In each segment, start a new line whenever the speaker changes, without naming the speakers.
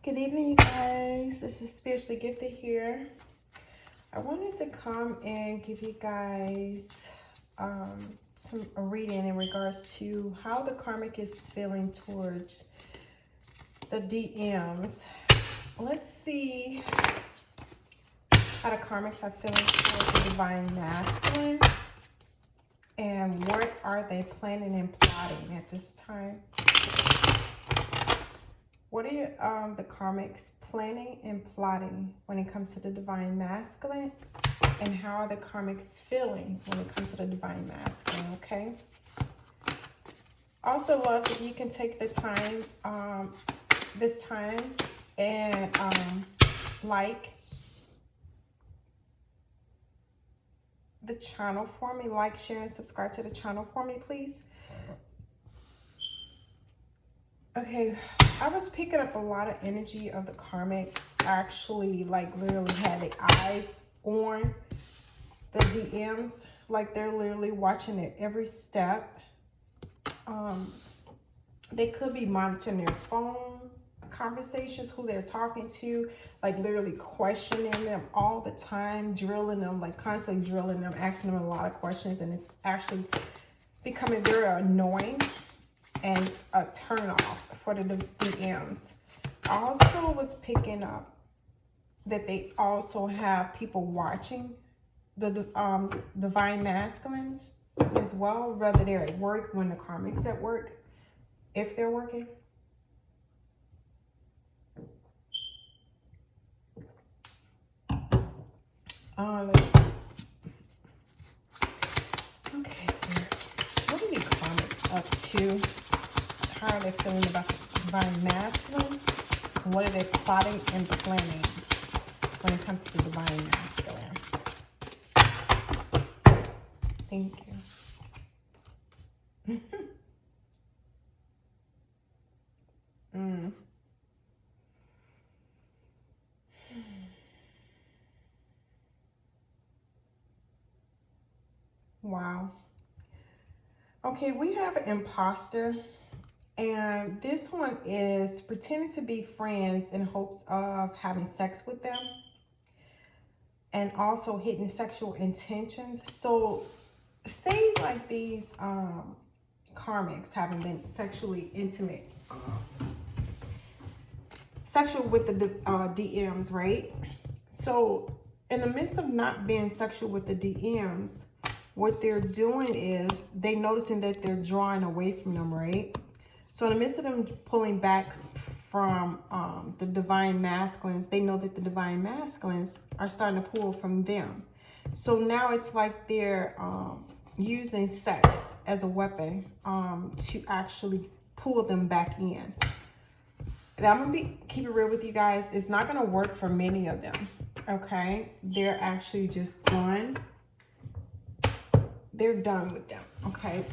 Good evening, you guys. This is Spiritually Gifted here. I wanted to come and give you guys a reading in regards to how the karmic is feeling towards the DMs. Let's see how the karmics are feeling towards the divine masculine and what are they planning and plotting at this time. What are the karmics planning and plotting when it comes to the divine masculine? And how are the karmics feeling when it comes to the divine masculine, okay? Also, love, if you can take the time, this time, and like the channel for me. Like, share, and subscribe to the channel for me, please. Okay, I was picking up a lot of energy of the karmics actually, like, literally had their eyes on the DMs. Like, they're literally watching it every step. They could be monitoring their phone conversations, who they're talking to, like literally questioning them all the time, drilling them, like constantly drilling them, asking them a lot of questions, and it's actually becoming very annoying and a turn off for the DMs. I also was picking up that they also have people watching the divine masculines as well, whether they're at work, when the karmic's at work, if they're working. Let's see. Okay, so what are the karmics up to? How are they feeling about the divine masculine? And what are they plotting and planning when it comes to the divine masculine? Thank you. Wow. Okay, we have an imposter, and this one is pretending to be friends in hopes of having sex with them and also hidden sexual intentions. So say like these karmics haven't been sexually intimate, sexual with the DMs, right? So in the midst of not being sexual with the DMs, what they're doing is they noticing that they're drawing away from them, right? So in the midst of them pulling back from the divine masculines, they know that the divine masculines are starting to pull from them. So now it's like they're using sex as a weapon to actually pull them back in. And I'm gonna keep it real with you guys. It's not gonna work for many of them, okay? They're actually just done. They're done with them, okay?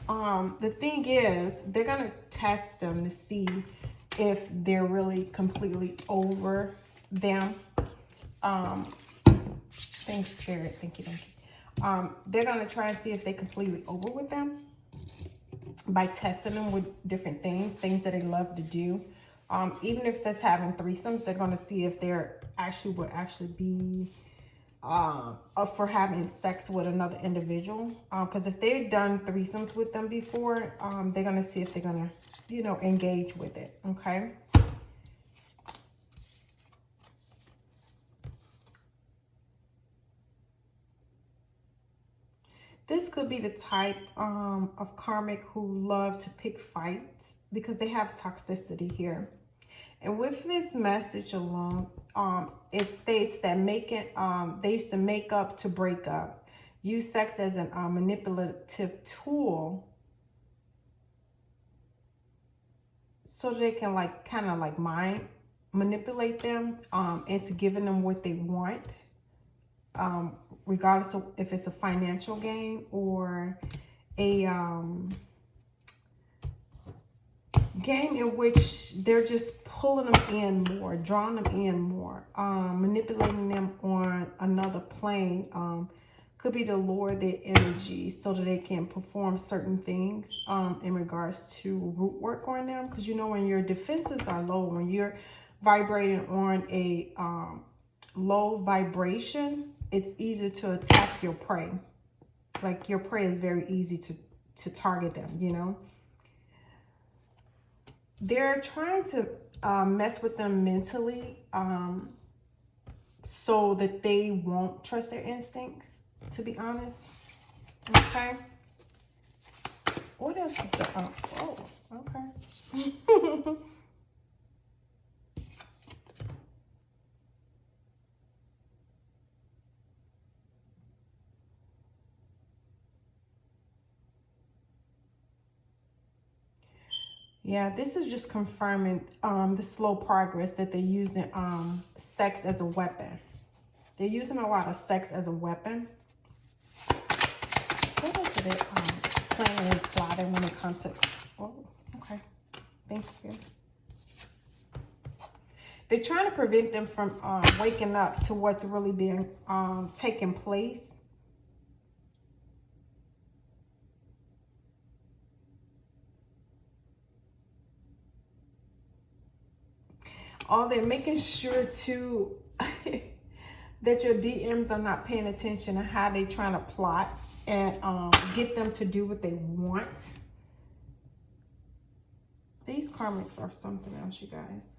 The thing is, they're gonna test them to see if they're really completely over them. Thanks, Spirit. Thank you. They're gonna try and see if they completely over with them by testing them with different things that they love to do. Even if that's having threesomes, they're gonna see if they're would be up for having sex with another individual, because if they've done threesomes with them before, they're gonna see if they're gonna, you know, engage with it. Okay. This could be the type of karmic who love to pick fights because they have toxicity here. And with this message alone, it states that they used to make up to break up, use sex as a manipulative tool so they can kind of mind manipulate them into giving them what they want, regardless of if it's a financial gain or a game in which they're just pulling them in more, drawing them in more, manipulating them on another plane. Could be to lower their energy so that they can perform certain things in regards to root work on them. Because you know, when your defenses are low, when you're vibrating on a low vibration, it's easy to attack your prey. Like your prey is very easy to target them, you know. They're trying to mess with them mentally so that they won't trust their instincts, to be honest. Okay. What else is the oh, okay. Yeah, this is just confirming the slow progress that they're using sex as a weapon. They're using a lot of sex as a weapon. What else are they planning and plotting when it comes to... Oh, okay. Thank you. They're trying to prevent them from waking up to what's really being taking place. Oh, they're making sure too that your DMs are not paying attention to how they're trying to plot and get them to do what they want. These karmics are something else, you guys.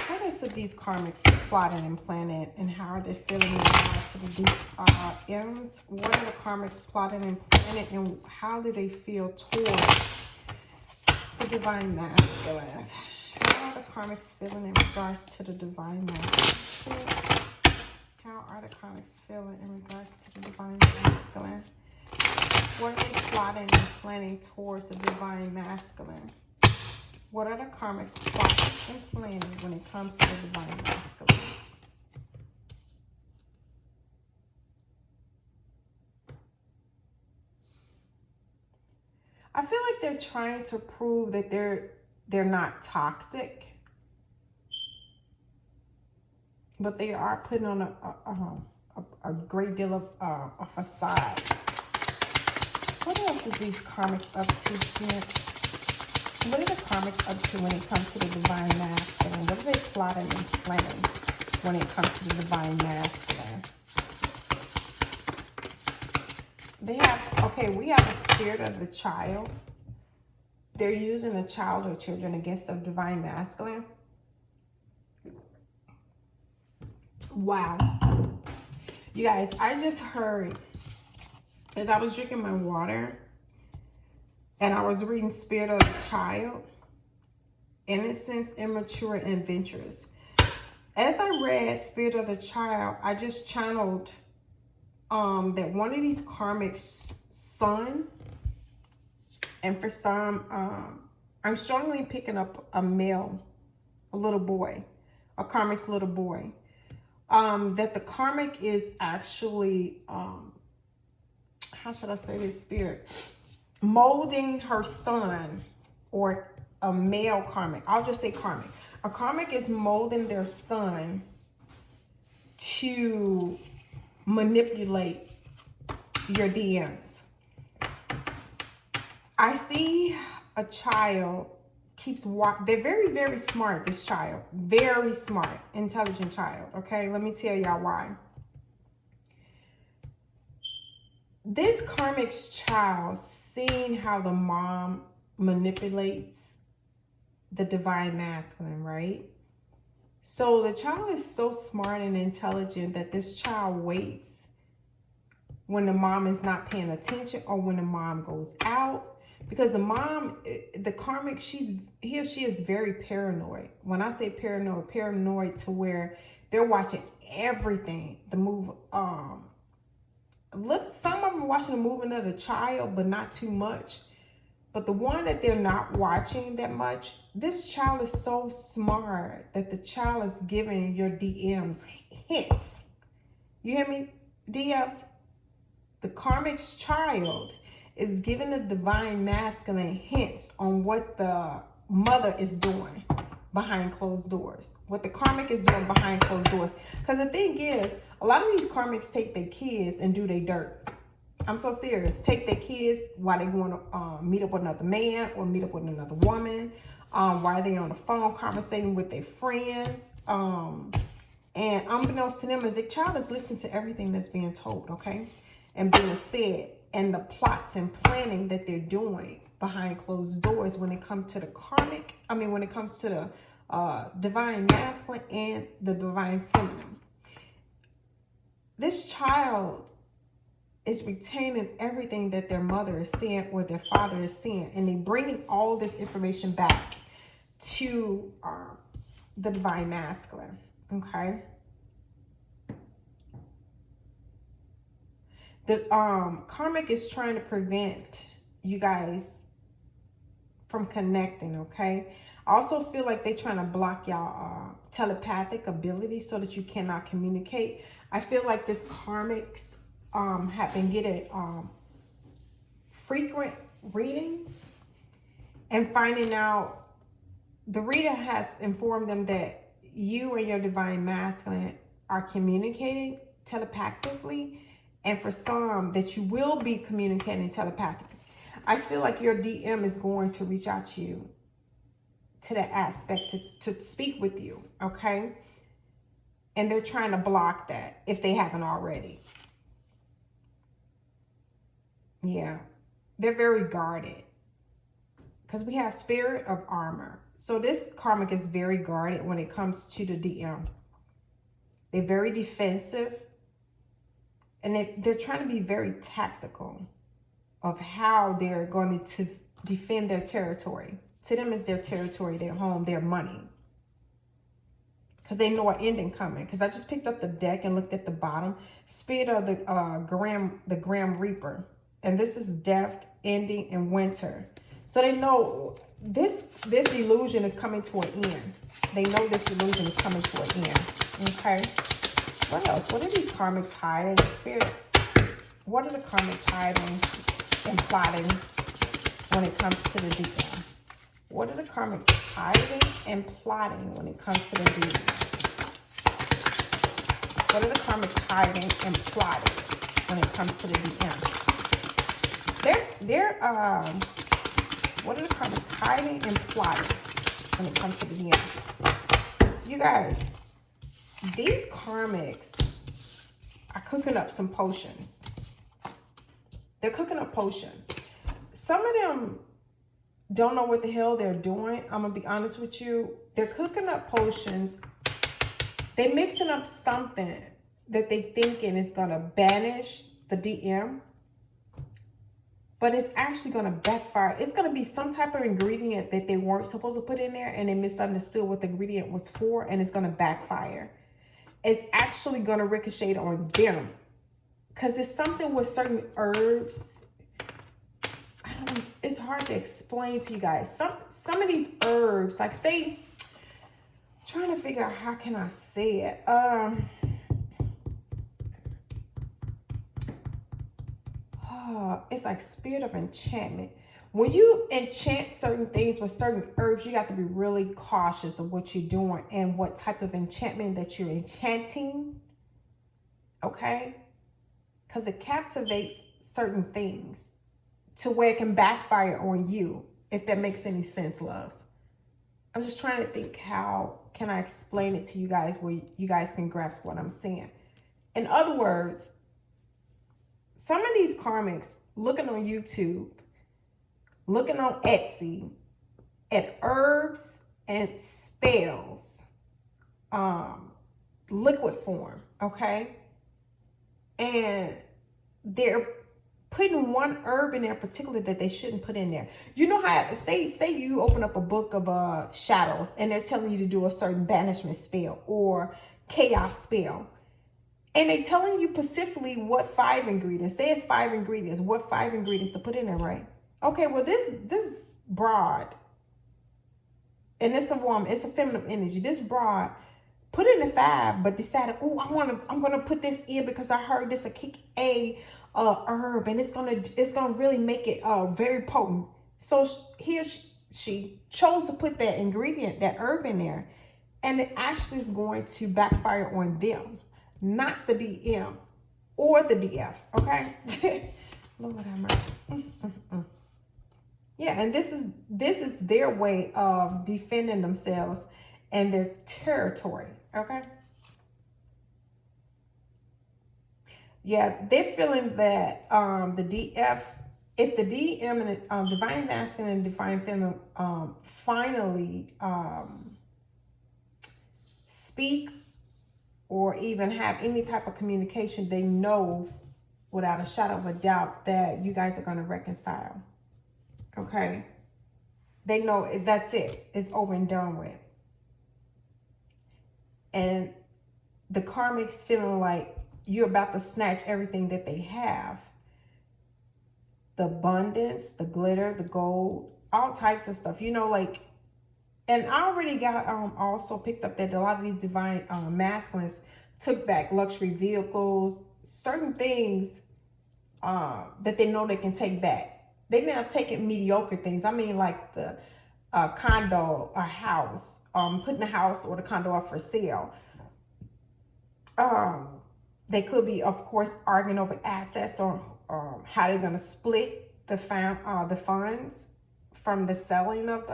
What else are these karmics plotting and planning, and how are they feeling in regards to the DMs? What are the karmics plotting and planning, and how do they feel towards the divine masculines? How are the karmics feeling in regards to the divine masculine? How are the karmics feeling in regards to the divine masculine? What are they plotting and planning towards the divine masculine? What are the karmics plotting and planning when it comes to the divine masculine? I feel like they're trying to prove that they're not toxic, but they are putting on a great deal of a facade. What else is these karmics up to here? What are the karmics up to when it comes to the divine masculine? What are they plotting and planning when it comes to the divine masculine? They have, okay, we have a spirit of the child. They're using the child or children against the divine masculine. Wow. You guys, I just heard, as I was drinking my water, and I was reading Spirit of the Child, Innocence, Immature, and Adventurous. As I read Spirit of the Child, I just channeled that one of these karmics' son, and for some, I'm strongly picking up a male, a little boy, a karmic's little boy. That the karmic is actually, how should I say this, spirit? Molding her son, or a male karmic. I'll just say karmic. A karmic is molding their son to manipulate your DMs. I see a child keeps watching. They're very, very smart, this child. Very smart, intelligent child. Okay, let me tell y'all why. This karmic's child seeing how the mom manipulates the divine masculine, right? So the child is so smart and intelligent that this child waits when the mom is not paying attention, or when the mom goes out, because the mom, the karmic, he or she is very paranoid. When I say paranoid to where they're watching everything, the move, some of them are watching the movement of the child, but not too much. But the one that they're not watching that much, this child is so smart that the child is giving your DMs hints. You hear me, DMs? The karmic's child is giving the divine masculine hints on what the mother is doing behind closed doors, what the karmic is doing behind closed doors. Because the thing is, a lot of these karmics take their kids and do their dirt. I'm so serious. Take their kids while they going to meet up with another man or meet up with another woman. While they on the phone conversating with their friends. And unbeknownst to them, as the child is listening to everything that's being told, okay? And being said, and the plots and planning that they're doing behind closed doors when it comes to the karmic, when it comes to the divine masculine and the divine feminine. This child is retaining everything that their mother is saying or their father is saying, and they bringing all this information back to the divine masculine, okay? The karmic is trying to prevent you guys from connecting, okay? I also feel like they're trying to block y'all telepathic ability so that you cannot communicate. I feel like this karmics have been getting frequent readings and finding out the reader has informed them that you and your divine masculine are communicating telepathically, and for some that you will be communicating telepathically. I feel like your DM is going to reach out to you to that aspect to speak with you, okay? And they're trying to block that if they haven't already. Yeah, they're very guarded because we have spirit of armor. So this karmic is very guarded when it comes to the DM. They're very defensive, and they're trying to be very tactical of how they're going to defend their territory. To them, it's their territory, their home, their money. Because they know an ending coming. Because I just picked up the deck and looked at the bottom. Spirit of the Grim Reaper. And this is death, ending, and winter. So they know this illusion is coming to an end. They know this illusion is coming to an end. Okay. What else? What are these karmics hiding? Spirit. What are the karmics hiding and plotting when it comes to the DM? What are the karmics hiding and plotting when it comes to the DM? What are the karmics hiding and plotting when it comes to the DM? What are the karmics hiding and plotting when it comes to the DM? You guys, these karmics are cooking up some potions. They're cooking up potions. Some of them don't know what the hell they're doing. I'm going to be honest with you. They're cooking up potions. They're mixing up something that they thinking is going to banish the DM. But it's actually going to backfire. It's going to be some type of ingredient that they weren't supposed to put in there, and they misunderstood what the ingredient was for, and it's going to backfire. It's actually going to ricochet on them. Because it's something with certain herbs. It's hard to explain to you guys. Some of these herbs, like say, trying to figure out how can I say it. It's like spirit of enchantment. When you enchant certain things with certain herbs, you got to be really cautious of what you're doing and what type of enchantment that you're enchanting. Okay? Because it captivates certain things to where it can backfire on you, if that makes any sense, loves. I'm just trying to think how can I explain it to you guys where you guys can grasp what I'm saying. In other words, some of these karmics looking on YouTube, looking on Etsy at herbs and spells, liquid form, okay? And they're putting one herb in there particularly that they shouldn't put in there. You know how, say you open up a book of shadows and they're telling you to do a certain banishment spell or chaos spell. And they telling you specifically what 5 ingredients. Say it's 5 ingredients. What 5 ingredients to put in there, right? Okay, well this broad, and it's a woman, it's a feminine energy. This broad put in the 5, but decided, oh, I'm gonna put this in because I heard this a kick herb, and it's gonna really make it very potent. So here she chose to put that ingredient, that herb in there, and it actually is going to backfire on them. Not the DM or the DF, okay? Lord have mercy. Yeah, and this is their way of defending themselves and their territory. Okay. Yeah, they're feeling that the DF, if the DM and divine masculine and divine feminine finally speak or even have any type of communication, they know without a shadow of a doubt that you guys are going to reconcile. Okay. They know that's it. It's over and done with. And the karmic's feeling like you're about to snatch everything that they have. The abundance, the glitter, the gold, all types of stuff. You know, like, and I already got also picked up that a lot of these divine masculines took back luxury vehicles, certain things that they know they can take back. They're not taking mediocre things. I mean, like the condo, a house, putting the house or the condo up for sale. They could be, of course, arguing over assets or how they're going to split the funds from the selling of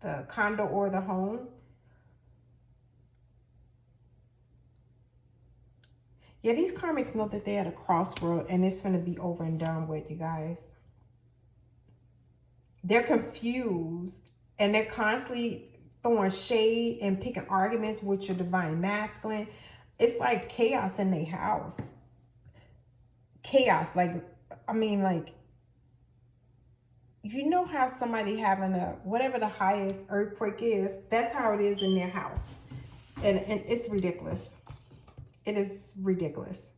the condo or the home. Yeah, these karmics know that they're at a crossroad and it's going to be over and done with, you guys. They're confused and they're constantly throwing shade and picking arguments with your divine masculine. It's like chaos in their house. Chaos, like, I mean, like, you know how somebody having a, whatever the highest earthquake is, that's how it is in their house. And it's ridiculous. It is ridiculous.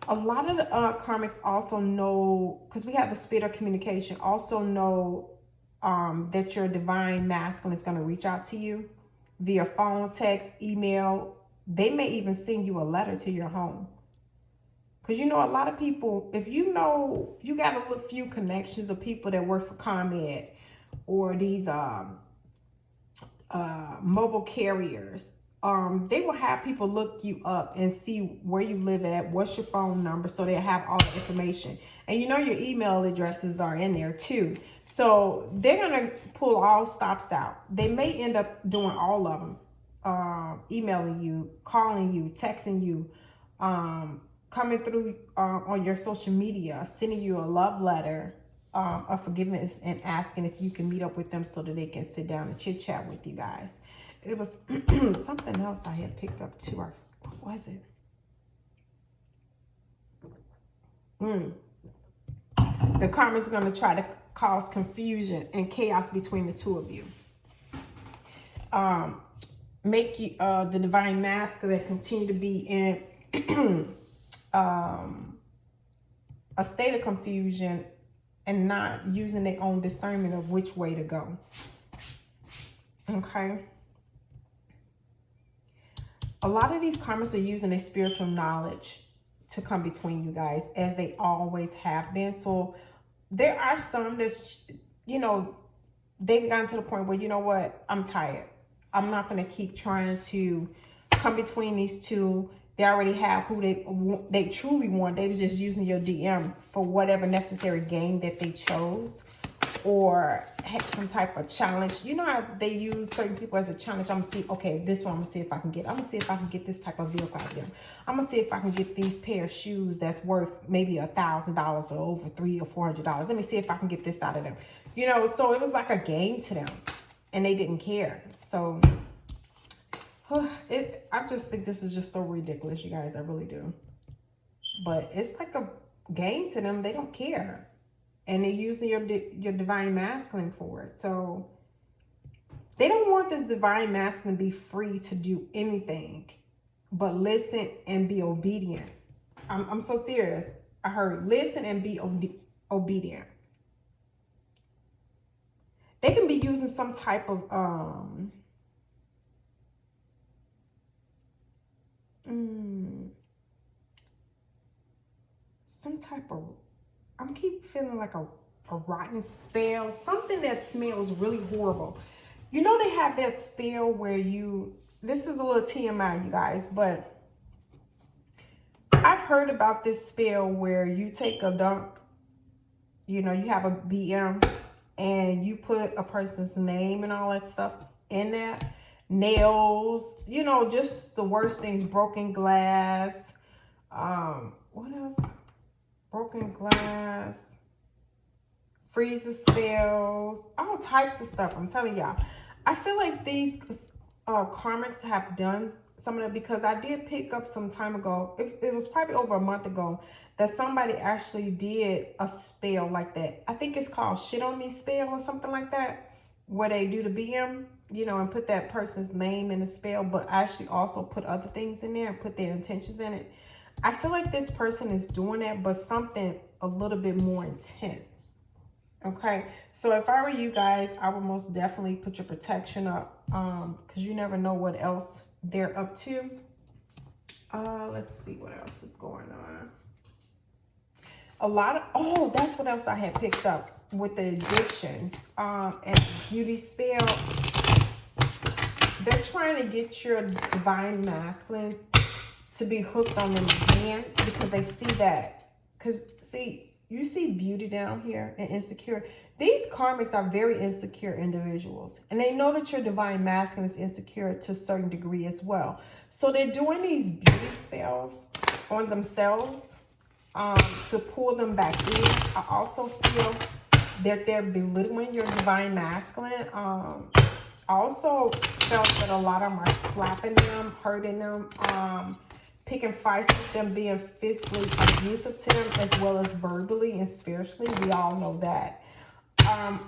A lot of the karmics also know, because we have the spirit of communication, also know that your divine masculine is going to reach out to you via phone, text, email. They may even send you a letter to your home. Because you know, a lot of people, if you know, you got a few connections of people that work for KARMIC or these mobile carriers, they will have people look you up and see where you live at, what's your phone number, so they have all the information. And you know your email addresses are in there too. So they're going to pull all stops out. They may end up doing all of them, emailing you, calling you, texting you, coming through on your social media, sending you a love letter of forgiveness and asking if you can meet up with them so that they can sit down and chit chat with you guys. It was something else I had picked up too. What was it? The karma is going to try to cause confusion and chaos between the two of you. Make you the divine masculine continue to be in a state of confusion and not using their own discernment of which way to go. Okay. A lot of these karmas are using their spiritual knowledge to come between you guys, as they always have been. So there are some that's, you know, they've gotten to the point where, you know what, I'm tired. I'm not going to keep trying to come between these two. They already have who they truly want. They was just using your DM for whatever necessary gain that they chose, or had some type of challenge. You know how they use certain people as a challenge. I'm gonna see, okay, this one I'm gonna see if I can get. I'm gonna see if I can get this type of vehicle out of them. I'm gonna see if I can get these pair of shoes that's worth maybe $1,000 or over $300 or $400. Let me see if I can get this out of them. You know, so it was like a game to them, and they didn't care. So I just think this is just so ridiculous, you guys. I really do. But it's like a game to them. They don't care. And they're using your divine masculine for it. So they don't want this divine masculine to be free to do anything but listen and be obedient. I'm so serious. I heard listen and be obedient. They can be using some type of I'm keep feeling like a rotten spell, something that smells really horrible. You know, they have that spell where this is a little TMI, you guys, but I've heard about this spell where you take a dunk, you know, you have a BM and you put a person's name and all that stuff in there. Nails, you know, just the worst things, broken glass. What else? Broken glass, freezer spells, all types of stuff. I'm telling y'all. I feel like these karmics have done some of that, because I did pick up some time ago, it was probably over a month ago, that somebody actually did a spell like that. I think it's called Shit On Me spell or something like that, where they do the BM, you know, and put that person's name in the spell, but actually also put other things in there and put their intentions in it. I feel like this person is doing that, but something a little bit more intense. Okay, so if I were you guys, I would most definitely put your protection up, because you never know what else they're up to. Let's see what else is going on. A lot of, oh, that's what else I had picked up with the addictions and beauty spell. They're trying to get your divine masculine to be hooked on them again, because they see that. Because see, you see beauty down here and insecure. These karmics are very insecure individuals, and they know that your divine masculine is insecure to a certain degree as well. So they're doing these beauty spells on themselves to pull them back in. I also feel that they're belittling your divine masculine. Also felt that a lot of them are slapping them, hurting them, picking fights with them, being physically abusive to them, as well as verbally and spiritually. We all know that.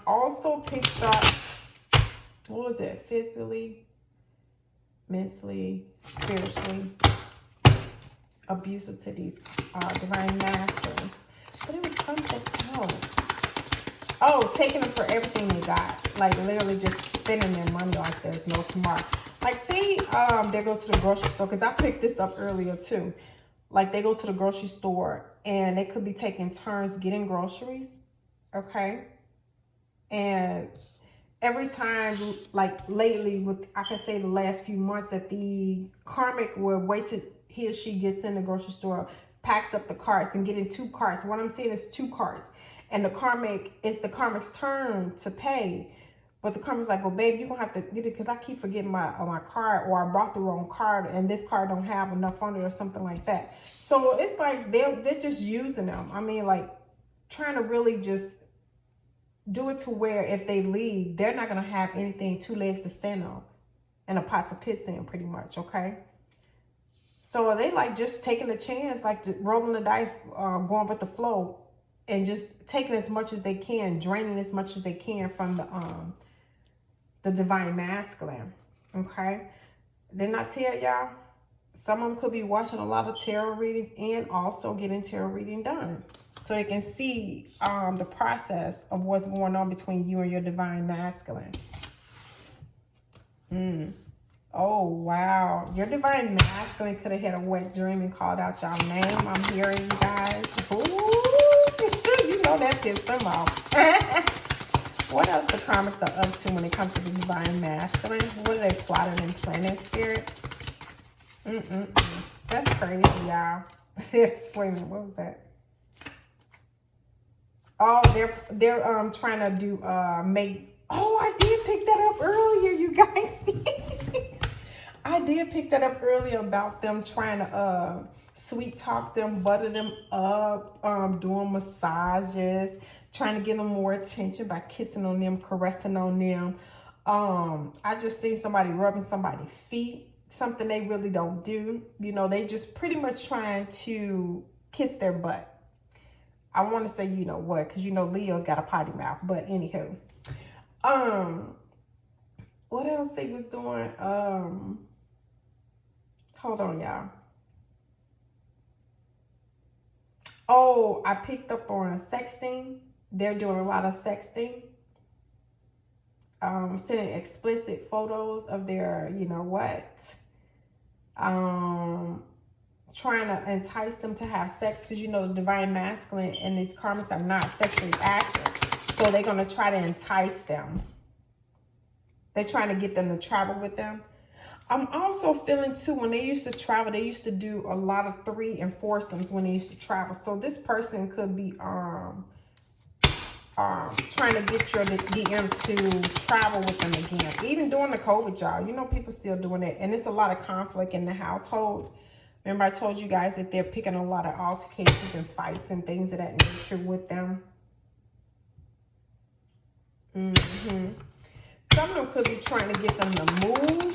Also picked up, what was it? Physically, mentally, spiritually abusive to these divine masters. But it was something else. Oh, taking them for everything they got. Like literally just spending their money like there's no tomorrow. Like, see, they go to the grocery store, because I picked this up earlier too. Like, they go to the grocery store and they could be taking turns getting groceries, okay? And every time, like lately, with, I can say the last few months, that the karmic will wait till he or she gets in the grocery store, packs up the carts and get in 2 carts. What I'm saying is 2 carts. And the karmic, it's the karmic's turn to pay. But the karmic's like, well, babe, you're going to have to get it, because I keep forgetting my card, or I brought the wrong card and this card don't have enough on it or something like that. So it's like they're just using them. I mean, like, trying to really just do it to where if they leave, they're not going to have anything, 2 legs to stand on and a pot to piss in, pretty much, okay? So they like just taking a chance, like rolling the dice, going with the flow, and just taking as much as they can, draining as much as they can from the divine masculine, okay? Didn't I tell y'all? Some of them could be watching a lot of tarot readings and also getting tarot reading done, so they can see the process of what's going on between you and your divine masculine. Oh, wow. Your divine masculine could have had a wet dream and called out y'all name. I'm hearing you guys. Ooh, you know that pissed them off. What else the karmics are up to when it comes to the divine masculine? What are they plotting and planning, spirit? That's crazy, y'all. Wait a minute, what was that? Oh, they're trying to do make. Oh, I did pick that up earlier, you guys. I did pick that up earlier about them trying to sweet talk them, butter them up, doing massages, trying to get them more attention by kissing on them, caressing on them. I just seen somebody rubbing somebody's feet, something they really don't do. You know, they just pretty much trying to kiss their butt. I want to say, you know what, because you know Leo's got a potty mouth, but anywho. What else they was doing? Hold on, y'all. Oh, I picked up on sexting. They're doing a lot of sexting. Sending explicit photos of their, you know what. Trying to entice them to have sex, because you know the divine masculine and these karmics are not sexually active. So they're going to try to entice them. They're trying to get them to travel with them. I'm also feeling too, when they used to travel, they used to do a lot of 3 and 4somes when they used to travel. So this person could be trying to get your DM to travel with them again. Even during the COVID, y'all, you know, people still doing it. And it's a lot of conflict in the household. Remember, I told you guys that they're picking a lot of altercations and fights and things of that nature with them. Some of them could be trying to get them to move.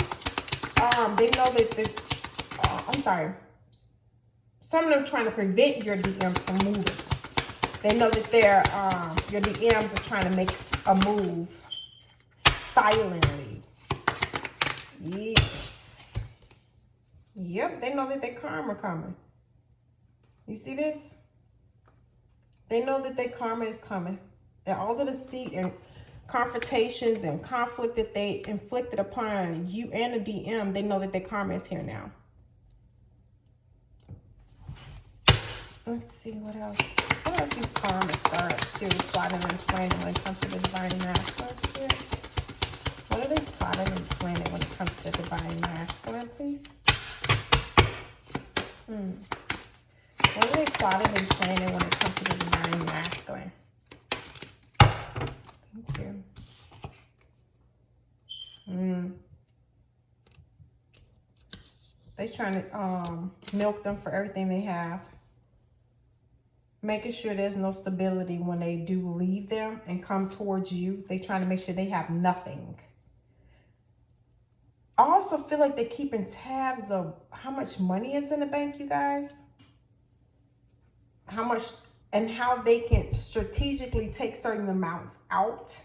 They know that I'm sorry. Some of them trying to prevent your DMs from moving. They know that your DMs are trying to make a move silently. Yes. Yep, they know that their karma coming. You see this? They know that their karma is coming. That all the deceit and confrontations and conflict that they inflicted upon you and the DM, they know that their karma is here now. Let's see what else. What else these karmics are still plotting and planning when it comes to the divine masculine spirit? What are they plotting and planning when it comes to the divine masculine, please? What are they plotting and planning when it comes to the divine masculine? Thank you. They trying to milk them for everything they have. Making sure there's no stability when they do leave them and come towards you. They trying to make sure they have nothing. I also feel like they're keeping tabs of how much money is in the bank, you guys. How much and how they can strategically take certain amounts out.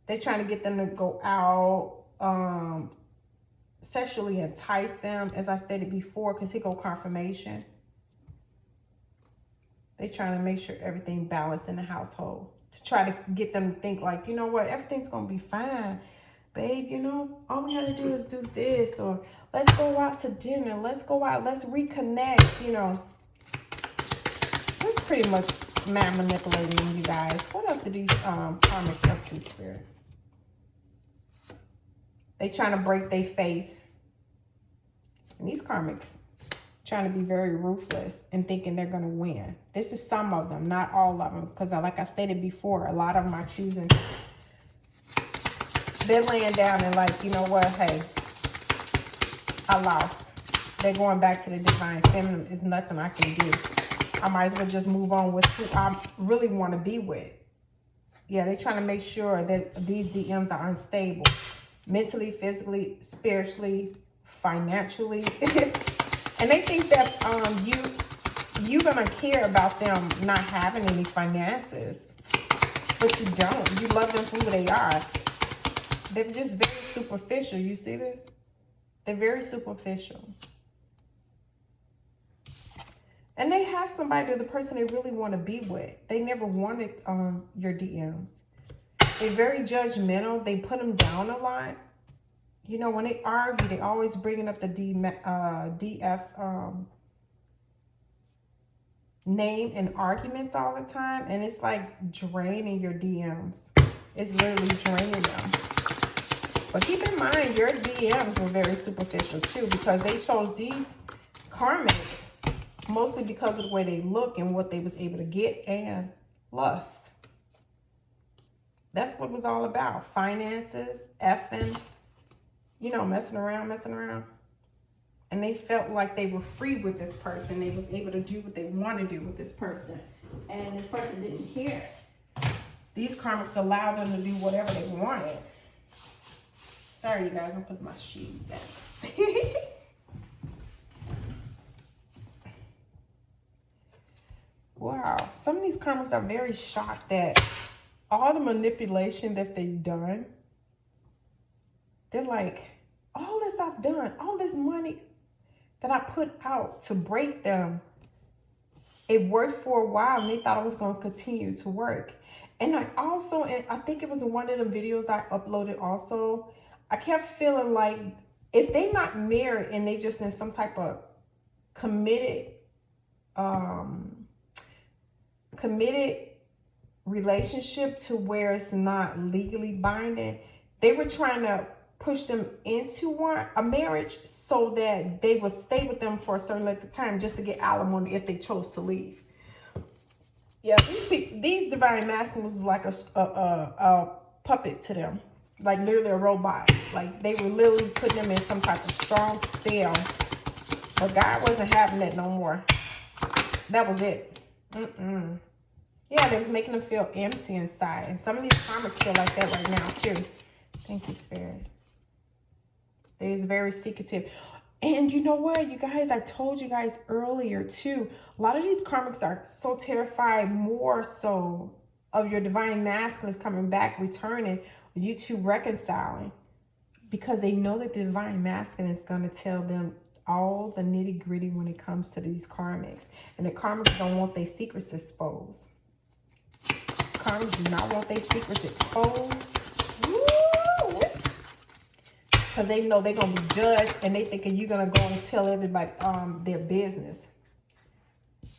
They're trying to get them to go out, sexually entice them, as I stated before, because here go confirmation. They trying to make sure everything balanced in the household. To try to get them to think like, you know what, everything's going to be fine. Babe, you know, all we got to do is do this. Or let's go out to dinner. Let's go out. Let's reconnect, you know. That's pretty much man manipulating you guys. What else are these karmics up to, Spirit? They trying to break their faith. And these karmics trying to be very ruthless and thinking they're going to win. This is some of them, not all of them. Because like I stated before, a lot of them are choosing. They're laying down and like, you know what? Hey, I lost. They're going back to the divine feminine. There's nothing I can do. I might as well just move on with who I really want to be with. Yeah, they're trying to make sure that these DMs are unstable. Mentally, physically, spiritually, financially. And they think that you're going to care about them not having any finances. But you don't. You love them for who they are. They're just very superficial. You see this? They're very superficial. And they have somebody, the person they really want to be with. They never wanted your DMs. They're very judgmental. They put them down a lot. You know, when they argue, they always bringing up the DF's name in arguments all the time. And it's like draining your DMs. It's literally draining them. But keep in mind, your DMs were very superficial too, because they chose these karmics mostly because of the way they look and what they was able to get and lust. That's what it was all about. Finances, effing, you know, messing around. And they felt like they were free with this person. They was able to do what they want to do with this person. And this person didn't care. These karmics allowed them to do whatever they wanted. Sorry, you guys, I'm putting my shoes on. Wow, some of these karmics are very shocked that all the manipulation that they've done, they're like, all this I've done, all this money that I put out to break them, it worked for a while and they thought it was going to continue to work. And I also, and I think it was in one of the videos I uploaded also, I kept feeling like if they're not married and they just in some type of committed relationship to where it's not legally binding, they were trying to push them into a marriage so that they would stay with them for a certain length of time just to get alimony if they chose to leave. Yeah, these divine masculines is like a puppet to them, like literally a robot. Like they were literally putting them in some type of strong spell, but God wasn't having that no more. That was it. Yeah, they was making them feel empty inside, and some of these karmics feel like that right now too. Thank you, Spirit. They is very secretive. And you know what, you guys, I told you guys earlier too, a lot of these karmics are so terrified more so of your divine masculines coming back, returning, you two reconciling, because they know that the divine masculine is going to tell them all the nitty gritty when it comes to these karmics. And the karmics don't want their secrets exposed. Karmics do not want their secrets exposed. Because they know they're going to be judged, and they thinking you're going to go and tell everybody their business.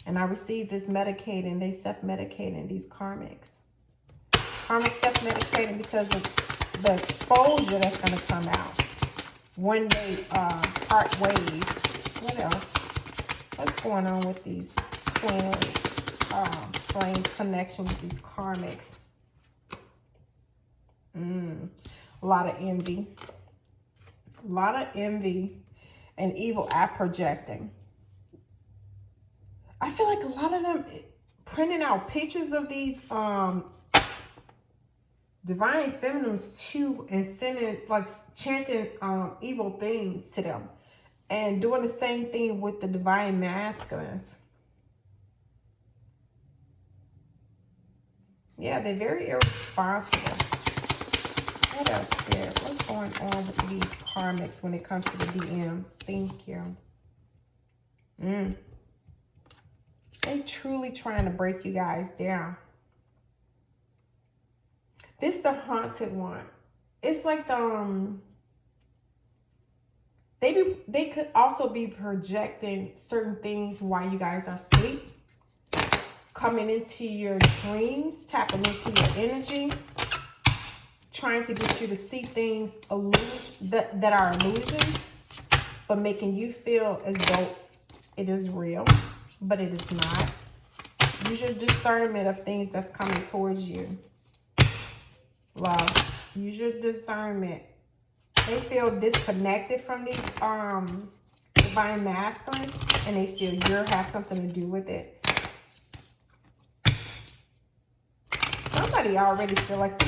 And I received this medicating. They self-medicating, these karmics. Karmics self-medicating because of the exposure that's going to come out when they part ways. What else? What's going on with these twin flames connection with these karmics? A lot of envy. A lot of envy and evil eye projecting. I feel like a lot of them printing out pictures of these divine feminines too, and sending, like, chanting evil things to them, and doing the same thing with the divine masculines. Yeah, they're very irresponsible. What else, Spirit? What's going on with these karmics when it comes to the DMs? Thank you. They truly trying to break you guys down. This the haunted one. It's like the they could also be projecting certain things while you guys are asleep, coming into your dreams, tapping into your energy, trying to get you to see things that are illusions, but making you feel as though it is real, but it is not. Use your discernment of things that's coming towards you. Love. Use your discernment. They feel disconnected from these divine masculines, and they feel you have something to do with it. Somebody already feel like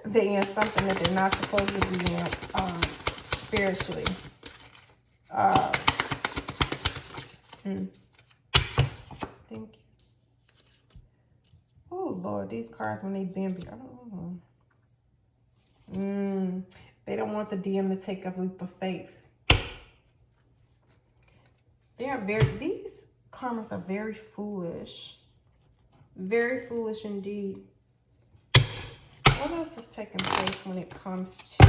they're in something that they're not supposed to be in spiritually. Thank you. Oh, Lord, these cards, when they bend, I don't know. They don't want the DM to take a leap of faith. These karmas are very foolish. Very foolish indeed. What else is taking place when it comes to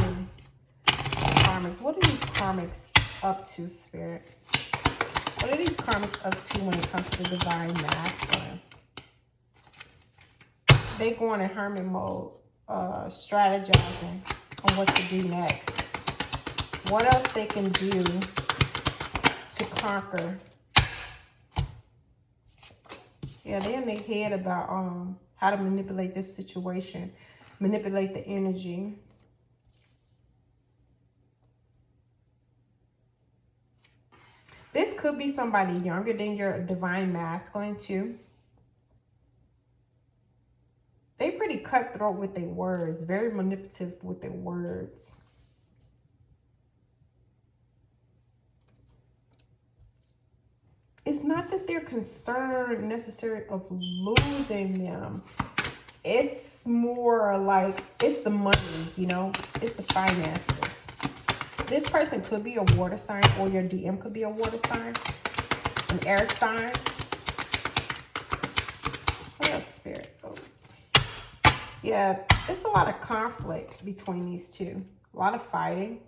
karmics? What are these karmics up to, Spirit? What are these karmics up to when it comes to the divine masculine? They going in hermit mode, strategizing on what to do next. What else they can do to conquer? Yeah, they're in their head about how to manipulate this situation, manipulate the energy. This could be somebody younger than your divine masculine too. They pretty cutthroat with their words, very manipulative with their words. It's not that they're concerned necessarily of losing them. It's more like it's the money, you know, it's the finances. This person could be a water sign, or your DM could be a water sign, an air sign. What else, Spirit? Oh. Yeah, it's a lot of conflict between these two. A lot of fighting.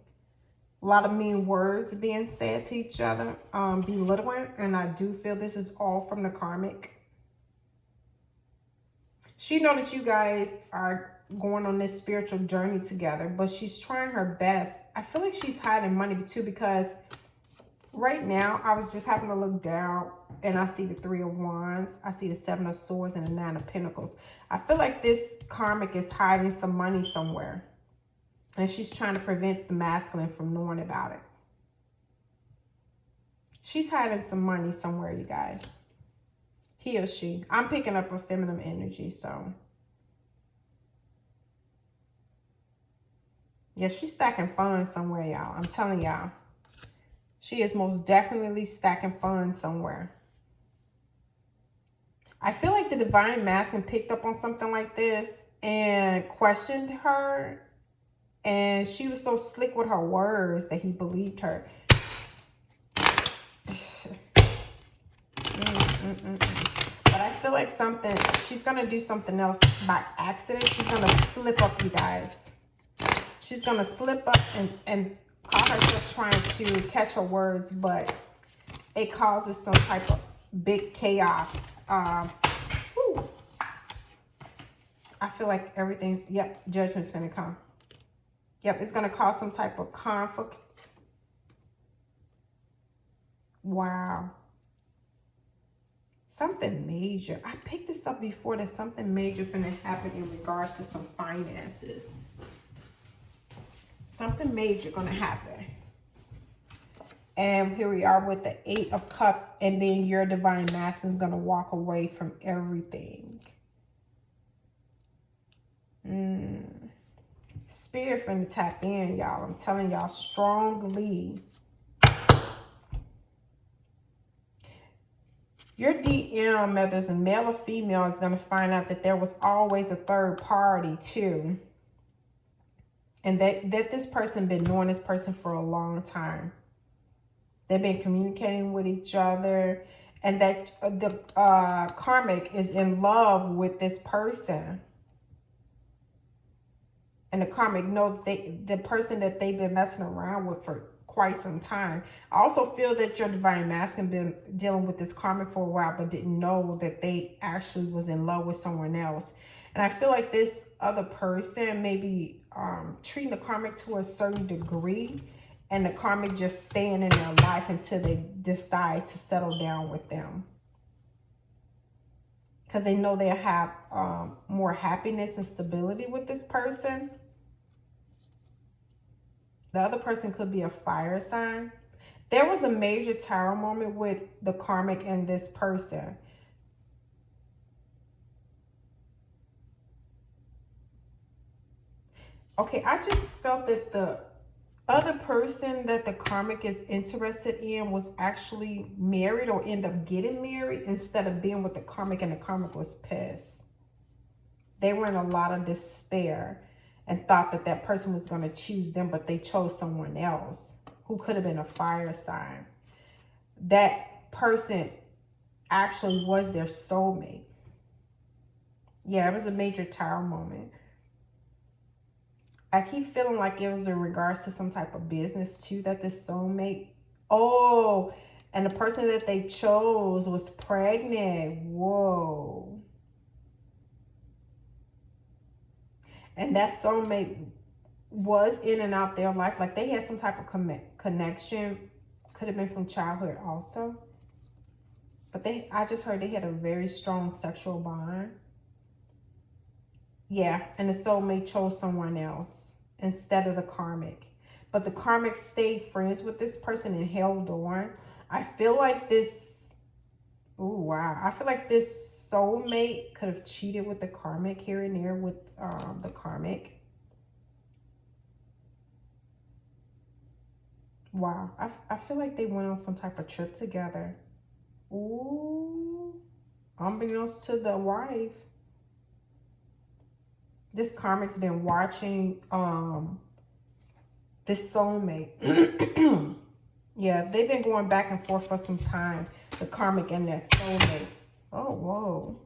A lot of mean words being said to each other. Belittling. And I do feel this is all from the karmic. She know that you guys are going on this spiritual journey together, but she's trying her best. I feel like she's hiding money too, because right now I was just having to look down and I see the 3 of Wands. I see the 7 of Swords and the 9 of Pentacles. I feel like this karmic is hiding some money somewhere, and she's trying to prevent the masculine from knowing about it. She's hiding some money somewhere, you guys. He or she. I'm picking up a feminine energy, so. Yeah, she's stacking funds somewhere, y'all. I'm telling y'all. She is most definitely stacking funds somewhere. I feel like the divine masculine picked up on something like this and questioned her. And she was so slick with her words that he believed her. But I feel like she's going to do something else by accident. She's going to slip up, you guys. She's going to slip up and call herself trying to catch her words, but it causes some type of big chaos. I feel like everything, yep, judgment's going to come. Yep, it's going to cause some type of conflict. Wow. Something major. I picked this up before. That something major finna happen in regards to some finances. Something major gonna happen. And here we are with the 8 of Cups, and then your divine masculine is gonna walk away from everything. Spirit finna tap in, y'all. I'm telling y'all strongly. Your DM, whether it's a male or female, is going to find out that there was always a third party too. And that this person been knowing this person for a long time. They've been communicating with each other. And that the karmic is in love with this person. And the karmic knows the person that they've been messing around with for quite some time. I also feel that your divine masculine been dealing with this karmic for a while, but didn't know that they actually was in love with someone else. And I feel like this other person may be treating the karmic to a certain degree, and the karmic just staying in their life until they decide to settle down with them. Because they know they'll have more happiness and stability with this person. The other person could be a fire sign. There was a major tower moment with the karmic and this person. Okay, I just felt that the other person that the karmic is interested in was actually married or end up getting married instead of being with the karmic, and the karmic was pissed. They were in a lot of despair and thought that that person was going to choose them, but they chose someone else who could have been a fire sign. That person actually was their soulmate. Yeah, it was a major tower moment. I keep feeling like it was in regards to some type of business too, that this soulmate. Oh, and the person that they chose was pregnant. Whoa. And that soulmate was in and out their life. Like they had some type of connection. Could have been from childhood also. But I just heard they had a very strong sexual bond. Yeah, and the soulmate chose someone else instead of the karmic. But the karmic stayed friends with this person and held on. I feel like this, oh wow. I feel like this soulmate could have cheated with the karmic here and there with the karmic. Wow, I feel like they went on some type of trip together. Ooh, unbeknownst to the wife. This karmic's been watching this soulmate. Yeah, they've been going back and forth for some time. The karmic and that soulmate. Oh, whoa.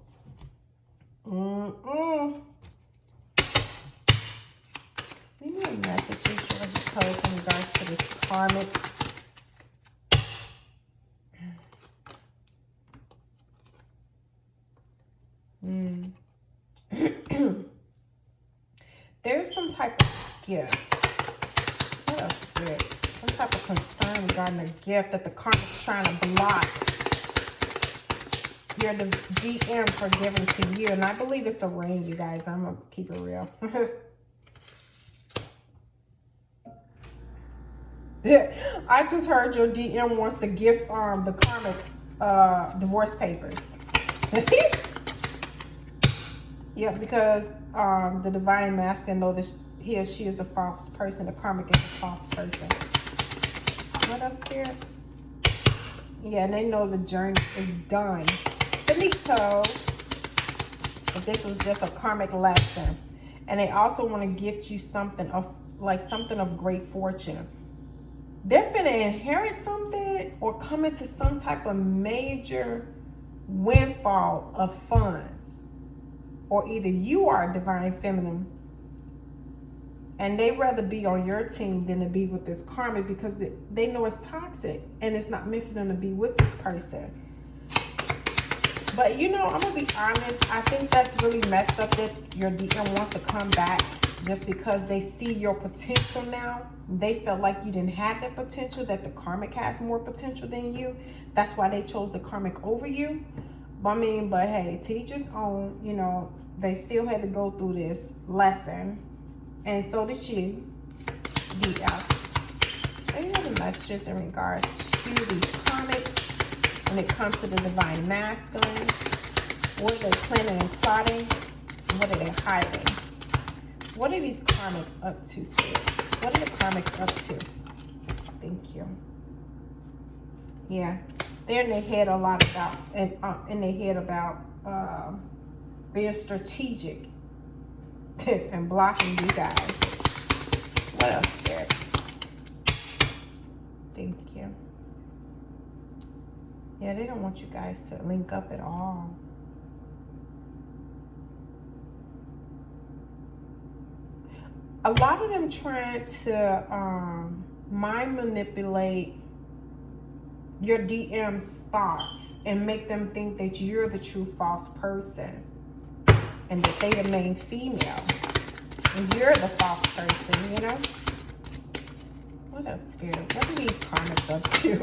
Leave me a message you should have told in regards to this karmic. There's some type of gift. What else, Spirit? Some type of concern regarding a gift that the karmic's trying to block your DM for giving to you. And I believe it's a ring, you guys. I'm going to keep it real. I just heard your DM wants to gift the karmic divorce papers. Yeah, because the divine masculine know that he or she is a false person. The karmic is a false person. What else, Spirit? Yeah, and they know the journey is done. Finito. But this was just a karmic lesson. And they also want to gift you something of, like something of great fortune. They're finna inherit something or come into some type of major windfall of funds. Or either you are a divine feminine and they rather be on your team than to be with this karmic because they know it's toxic and it's not meant for them to be with this person. But you know, I'm gonna be honest, I think that's really messed up that your DM wants to come back just because they see your potential now. They felt like you didn't have that potential, that the karmic has more potential than you. That's why they chose the karmic over you. I mean, but hey, to each his own, you know, they still had to go through this lesson. And so did you, DFs. Any other messages in regards to these karmics when it comes to the divine masculine? What are they planning and plotting? What are they hiding? What are these karmics up to, Spirit? What are the karmics up to? Thank you. Yeah. They're in their head a lot about, and in their head about being strategic and blocking you guys. What else, Spirit? Thank you. Yeah, they don't want you guys to link up at all. A lot of them trying to mind manipulate your DM's thoughts and make them think that you're the true false person and that they the main female and you're the false person, you know? What else, Spirit? What are these karmics up to?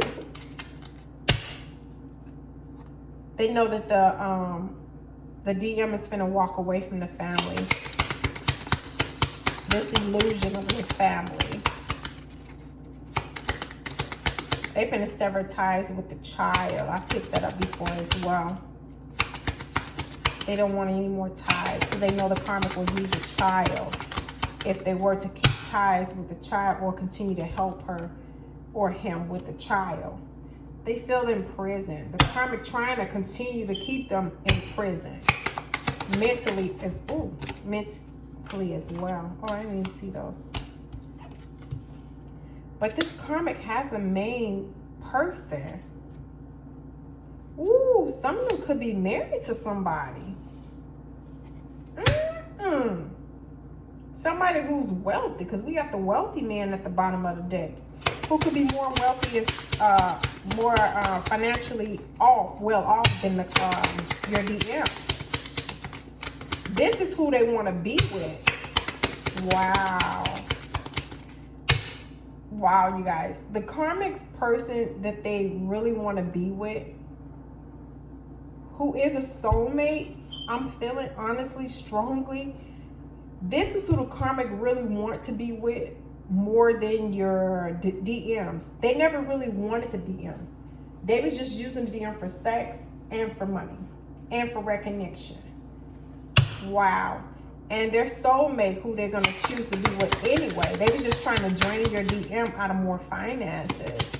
They know that the DM is finna walk away from the family. This illusion of the family. They finna sever ties with the child. I picked that up before as well. They don't want any more ties because they know the karmic will use a child if they were to keep ties with the child or continue to help her or him with the child. They feel in prison. The karmic trying to continue to keep them in prison. Mentally as well. Oh, I didn't even see those. But this karmic has a main person. Ooh, some of them could be married to somebody. Somebody who's wealthy, because we got the wealthy man at the bottom of the deck. Who could be more wealthy, more financially well off than your DM. This is who they want to be with. Wow. Wow, you guys. The karmic's person that they really want to be with, who is a soulmate, I'm feeling honestly, strongly, this is who the karmic really want to be with more than your DMs. They never really wanted the DM. They was just using the DM for sex and for money and for recognition. Wow. And their soulmate, who they're going to choose to be with anyway, they was just trying to drain your DM out of more finances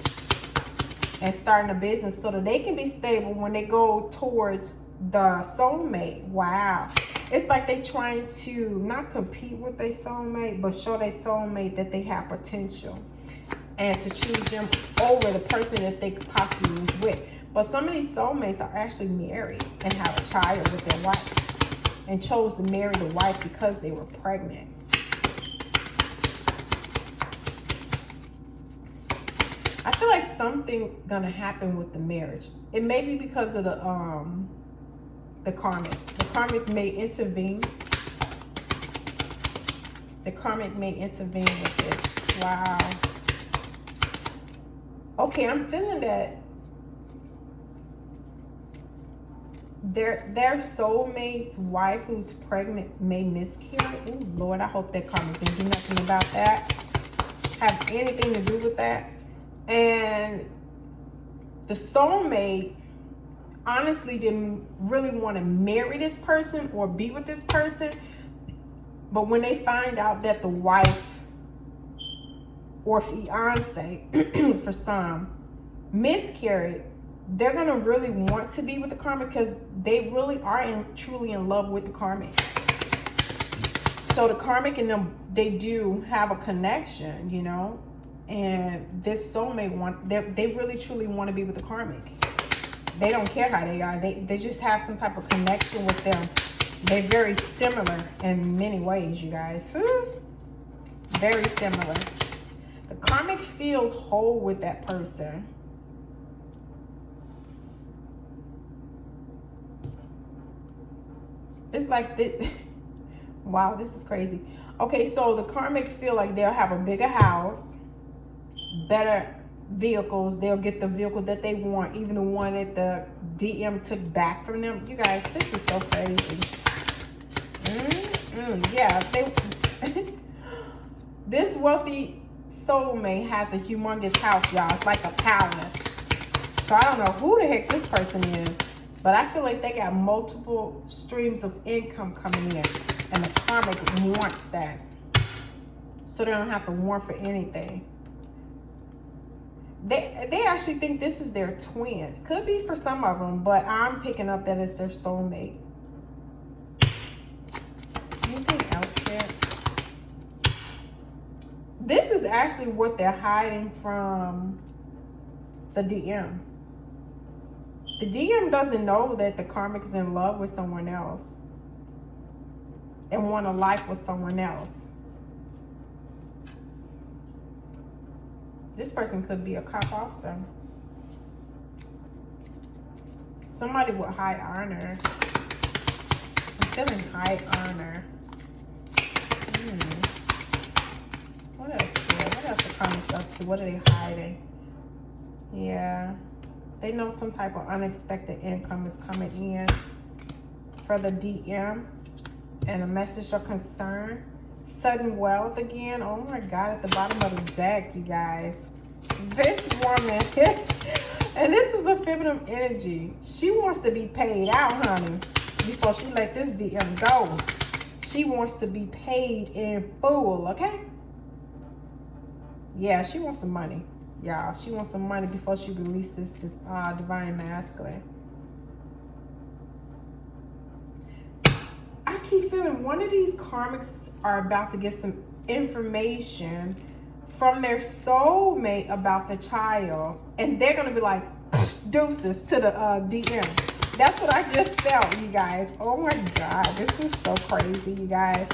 and starting a business so that they can be stable when they go towards the soulmate. Wow. It's like they trying to not compete with their soulmate, but show their soulmate that they have potential and to choose them over the person that they could possibly was with. But some of these soulmates are actually married and have a child with their wife and chose to marry the wife because they were pregnant. I feel like something gonna happen with the marriage. It may be because of the karmic. The karmic may intervene The karmic may intervene with this. Wow. Okay, I'm feeling that their soulmate's wife who's pregnant may miscarry. Oh Lord, I hope that karmic didn't do nothing about that. Have anything to do with that. And the soulmate honestly didn't really want to marry this person or be with this person. But when they find out that the wife or fiance, for some, miscarried, they're going to really want to be with the karmic because they really are truly in love with the karmic. So the karmic and them, they do have a connection, you know, and this soulmate they really truly want to be with the karmic. They don't care how they are. They just have some type of connection with them. They're very similar in many ways, you guys. Very similar. The karmic feels whole with that person. It's like this. Wow, this is crazy. Okay, so the karmic feel like they'll have a bigger house, better vehicles. They'll get the vehicle that they want, even the one that the DM took back from them. You guys, this is so crazy. Yeah, this wealthy soulmate has a humongous house, y'all. It's like a palace. So I don't know who the heck this person is, but I feel like they got multiple streams of income coming in, and the karmic wants that, so they don't have to want for anything. They actually think this is their twin. Could be for some of them, but I'm picking up that it's their soulmate. Anything else here? This is actually what they're hiding from the DM. The DM doesn't know that the karmic is in love with someone else and want a life with someone else. This person could be a cop also. Somebody with high honor. I'm feeling high honor. What else here? What else the karmic's up to? What are they hiding? Yeah. They know some type of unexpected income is coming in for the DM. And a message of concern. Sudden wealth again. Oh my God, at the bottom of the deck, you guys. This woman, and this is a feminine energy. She wants to be paid out, honey, before she let this DM go. She wants to be paid in full, okay? Yeah, she wants some money. Y'all, she wants some money before she releases this divine masculine. I keep feeling one of these karmics are about to get some information from their soulmate about the child, and they're gonna be like deuces to the DM. That's what I just felt, you guys. Oh my God, this is so crazy, you guys.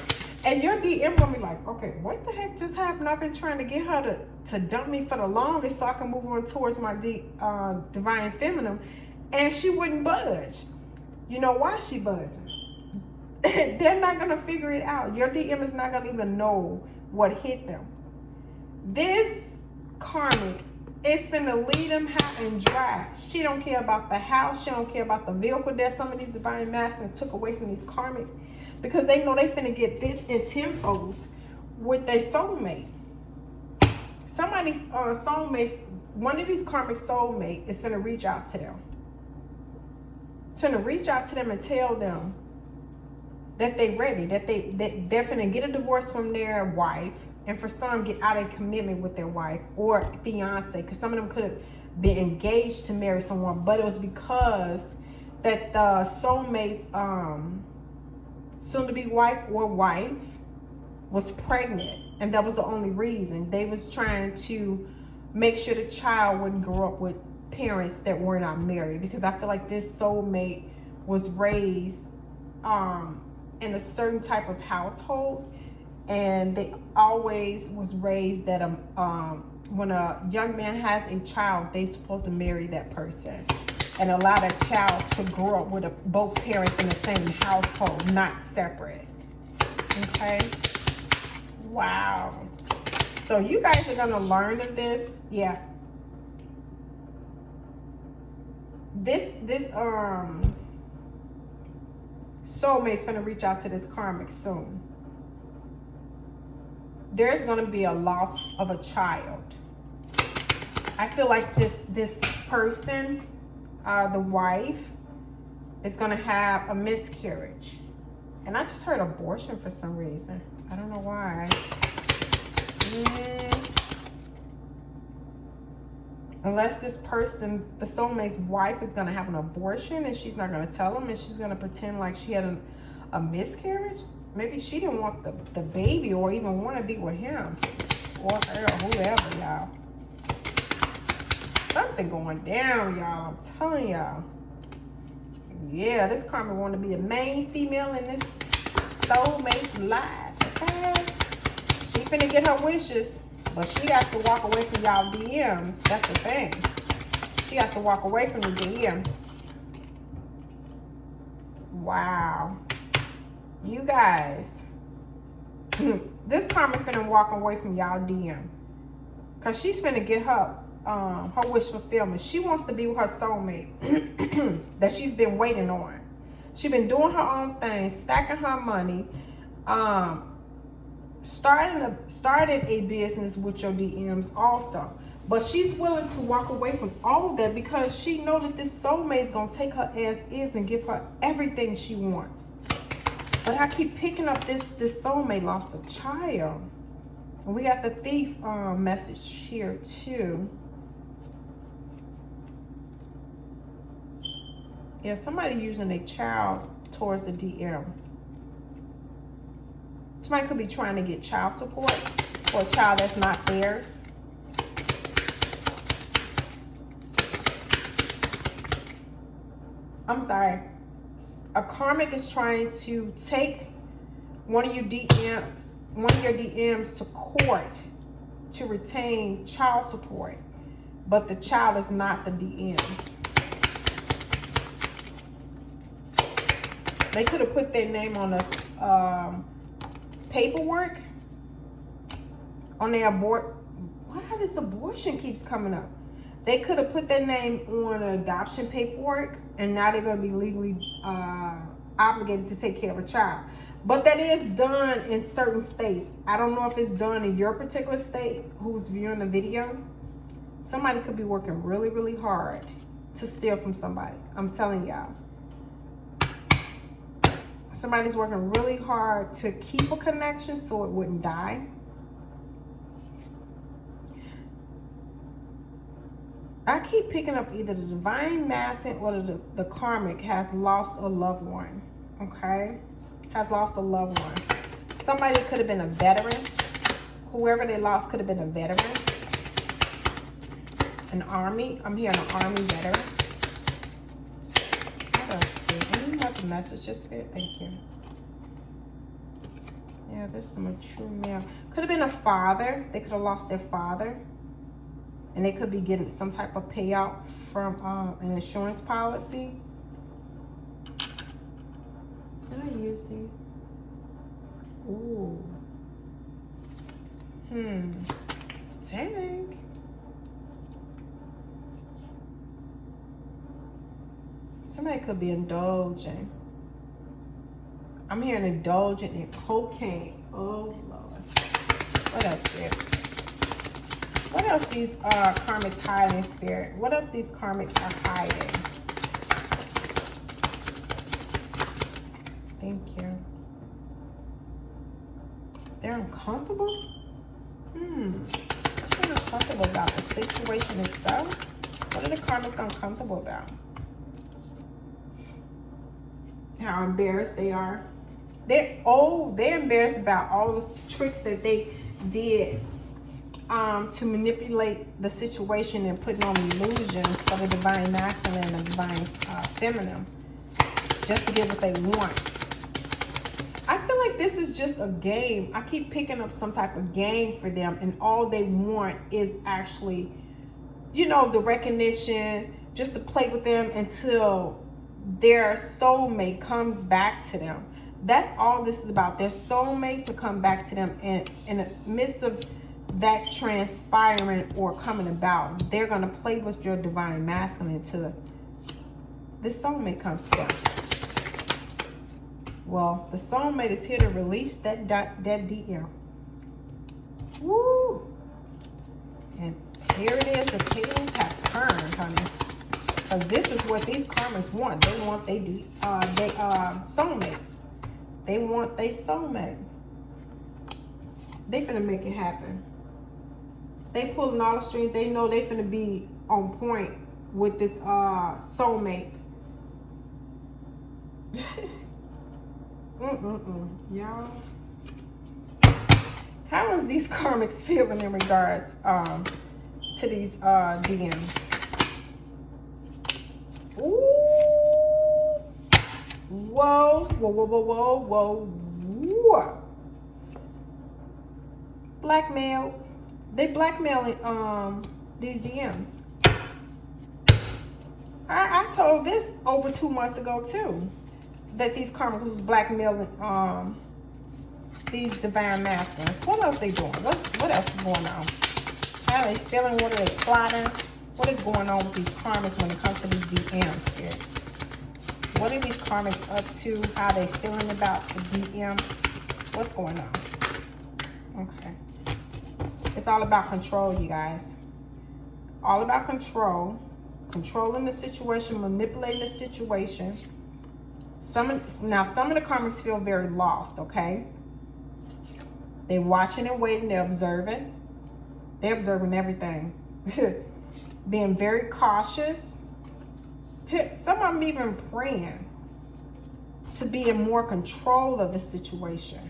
And your DM gonna be like, okay, what the heck just happened? I've been trying to get her to dump me for the longest so I can move on towards my divine feminine, and she wouldn't budge. You know why she budging? They're not gonna figure it out. Your DM is not gonna even know what hit them. This karmic is finna lead them high and dry. She don't care about the house. She don't care about the vehicle that some of these divine masculines took away from these karmics, because they know they finna get this in tenfolds with their soulmate. Somebody's soulmate, one of these karmic soulmate is finna reach out to them. It's finna reach out to them and tell them that they ready, that they're finna get a divorce from their wife, and for some get out of commitment with their wife or fiance, because some of them could have been engaged to marry someone, but it was because that the soulmate's soon-to-be wife or wife was pregnant, and that was the only reason. They was trying to make sure the child wouldn't grow up with parents that were not married, because I feel like this soulmate was raised in a certain type of household, and they always was raised that when a young man has a child, they supposed to marry that person and allow that child to grow up with both parents in the same household, not separate. Okay. Wow. So you guys are going to learn of this. Yeah. This soulmate's going to reach out to this karmic soon. There's going to be a loss of a child. I feel like this person, the wife, is going to have a miscarriage. And I just heard abortion for some reason. I don't know why. Unless this person, the soulmate's wife, is going to have an abortion and she's not going to tell him and she's going to pretend like she had a miscarriage. Maybe she didn't want the baby or even want to be with him or her or whoever, y'all. Something going down, y'all. I'm telling y'all. Yeah, this karma want to be the main female in this soulmate's life. Okay? She finna get her wishes, but she has to walk away from y'all DMs. That's the thing. She has to walk away from the DMs. Wow. You guys. This karma finna walk away from y'all DM. Because she's finna get her wish fulfillment. She wants to be with her soulmate that she's been waiting on. She's been doing her own thing, stacking her money, started a business with your DMs also. But she's willing to walk away from all of that because she knows that this soulmate is going to take her as is and give her everything she wants. But I keep picking up this soulmate lost a child. And we got the thief message here too. Yeah, somebody using a child towards the DM. Somebody could be trying to get child support for a child that's not theirs. I'm sorry. A karmic is trying to take one of your DMs to court to retain child support, but the child is not the DMs. They could have put their name on the paperwork, on their why this abortion keeps coming up? They could have put their name on adoption paperwork, and now they're going to be legally obligated to take care of a child. But that is done in certain states. I don't know if it's done in your particular state who's viewing the video. Somebody could be working really, really hard to steal from somebody. I'm telling y'all. Somebody's working really hard to keep a connection so it wouldn't die. I keep picking up either the divine masculine or the karmic has lost a loved one. Okay? Has lost a loved one. Somebody could have been a veteran. Whoever they lost could have been a veteran. An army. I'm hearing an army veteran. What else? Any other messages? Thank you. Yeah, this is a mature male. Could have been a father. They could have lost their father. And they could be getting some type of payout from an insurance policy. Did I use these? Ooh. Dang. Somebody could be indulging. I'm hearing indulgent in cocaine. Oh, Lord. What else, Spirit? What else these karmics hiding, Spirit? What else these karmics are hiding? Thank you. They're uncomfortable? They're uncomfortable about the situation itself. What are the karmics uncomfortable about? How embarrassed they are. They're embarrassed about all the tricks that they did to manipulate the situation and putting on illusions for the divine masculine and the divine feminine, just to get what they want. I feel like this is just a game. I keep picking up some type of game for them, and all they want is actually, you know, the recognition, just to play with them until their soulmate comes back to them. That's all this is about. Their soulmate to come back to them, and in the midst of that transpiring or coming about, they're going to play with your divine masculine until this soulmate comes to them. Well, the soulmate is here to release that DM. Woo! And here it is. The tables have turned, honey. Because this is what these karmics want. They want their soulmate. They want their soulmate. They finna make it happen. They pulling all the strings. They know they finna be on point with this soulmate. Y'all, how is these karmics feeling in regards to these DMs? Ooh. Whoa, whoa, whoa, whoa, whoa, whoa, whoa. Blackmail. They blackmailing these DMs. I told this over 2 months ago too, that these karmics was blackmailing these divine masculines. What else they doing? What else is going on? How are they feeling? What are they plotting? What is going on with these karmics when it comes to these DMs here? What are these karmics up to? How are they feeling about the DM? What's going on? Okay. It's all about control, you guys. All about control. Controlling the situation, manipulating the situation. Some of the karmics feel very lost, okay? They're watching and waiting. They're observing. They're observing everything. Being very cautious. Some of them even praying to be in more control of the situation.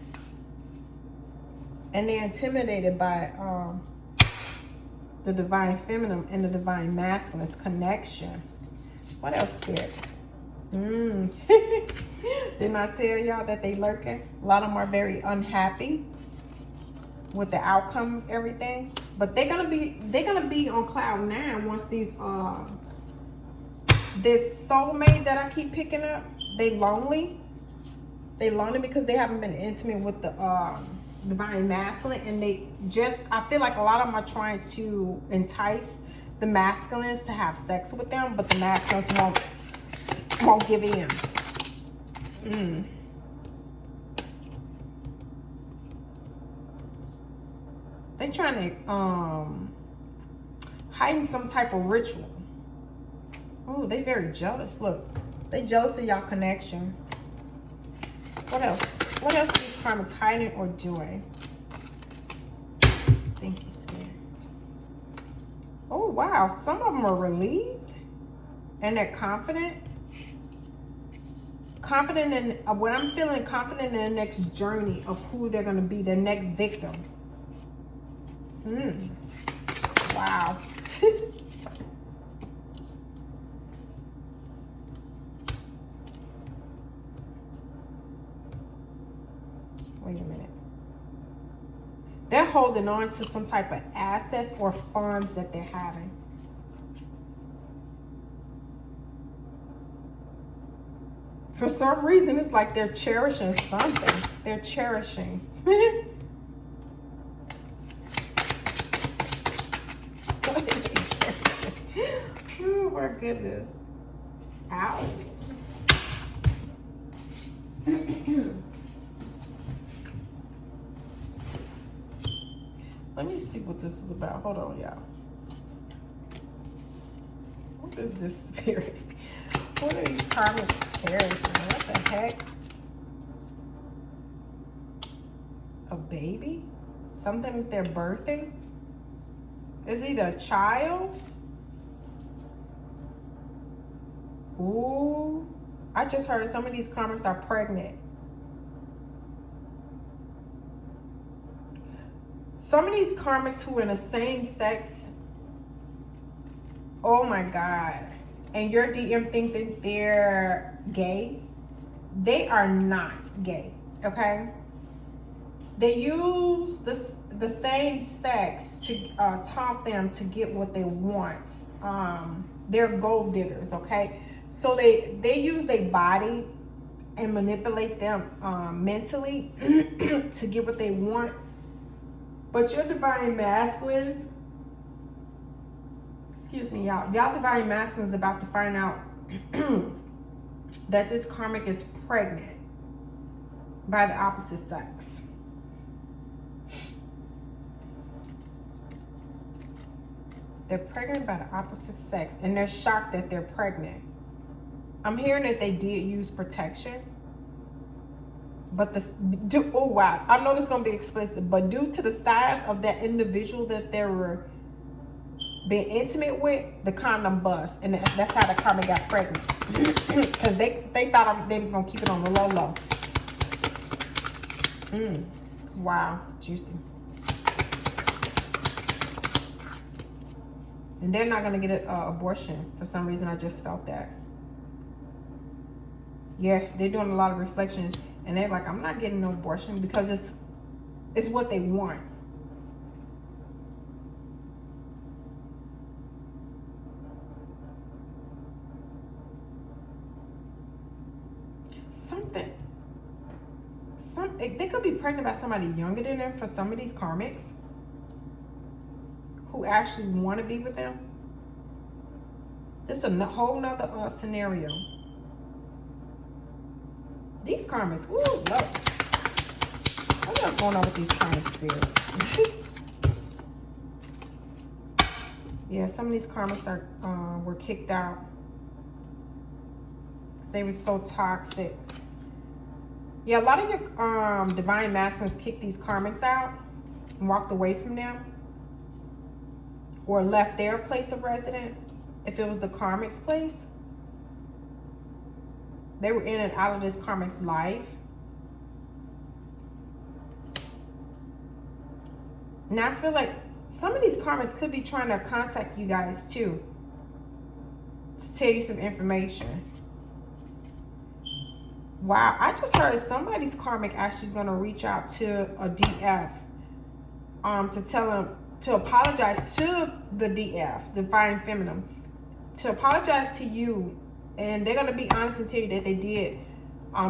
And they're intimidated by the divine feminine and the divine masculine's connection. What else, Spirit? Didn't I tell y'all that they lurking? A lot of them are very unhappy with the outcome of everything. But they're gonna be on cloud 9 once these this soulmate that I keep picking up, they lonely. They lonely because they haven't been intimate with the divine masculine, and I feel like a lot of them are trying to entice the masculines to have sex with them, but the masculines won't give in. They're trying to heighten some type of ritual. Oh, they very jealous. Look, they jealous of y'all connection. What else? What else are these karmics hiding or doing? Thank you, Spirit. Oh, wow. Some of them are relieved and they're confident. Confident in what I'm feeling, confident in the next journey of who they're going to be, their next victim. Wow. Wait a minute. They're holding on to some type of assets or funds that they're having. For some reason, it's like they're cherishing something. They're cherishing. Oh my goodness. Ow. Let me see what this is about. Hold on, y'all. What is this, Spirit? What are these karmics cherishing? What the heck? A baby? Something that they're birthing? Is either a child? Ooh. I just heard some of these karmics are pregnant. Some of these karmics who are in the same sex, oh my God, and your DM think that they're gay, they are not gay, okay? They use the same sex to taunt them to get what they want. They're gold diggers, okay? So they use their body and manipulate them mentally to get what they want. But your divine masculines, excuse me, y'all divine masculines about to find out that this karmic is pregnant by the opposite sex. They're pregnant by the opposite sex, and they're shocked that they're pregnant. I'm hearing that they did use protection, but oh wow, I know this is gonna be explicit, but due to the size of that individual that they were being intimate with, the condom bust, and that's how the karmic got pregnant. Because they thought they was gonna keep it on the low. Wow, juicy. And they're not gonna get an abortion. For some reason, I just felt that. Yeah, they're doing a lot of reflection, and they're like, I'm not getting no abortion because it's what they want. They could be pregnant by somebody younger than them for some of these karmics who actually want to be with them. This is a whole nother scenario. These karmics, ooh, love. What else going on with these karmic spirits? Yeah, some of these karmics were kicked out because they were so toxic. Yeah, a lot of your divine masculines kicked these karmics out and walked away from them, or left their place of residence. If it was the karmic's place, they were in and out of this karmic's life. Now I feel like some of these karmics could be trying to contact you guys too, to tell you some information. Wow, I just heard somebody's karmic actually is going to reach out to a DF to tell them, to apologize to the DF, Divine Feminine, to apologize to you. And they're going to be honest and tell you that they did